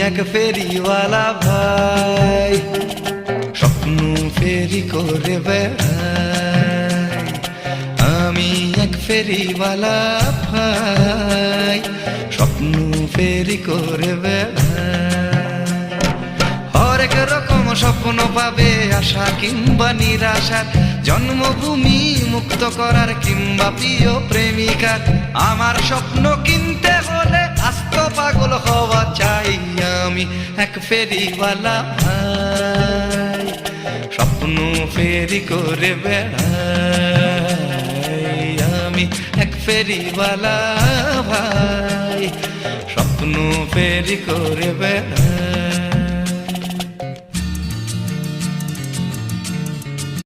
এক ফেরিওয়ালা ভাই, স্বপ্ন ফেরি করে বেড়াই। আমি এক ফেরিওয়ালা ভাই, স্বপ্ন ফেরি করে বেড়াই। হরেক রকম স্বপ্ন পাবে, আশা কিংবা নিরাশার, জন্মভূমি মুক্ত করার কিংবা প্রিয় প্রেমিকার। আমার স্বপ্ন কিনতে হলে আস্ত পাগল হওয়া চাই। আমি এক ফেরিওয়ালা ভাই, স্বপ্ন ফেরি করে বেড়াই। আমি এক ফেরিওয়ালা ভাই, স্বপ্ন ফেরি করে বেড়াই।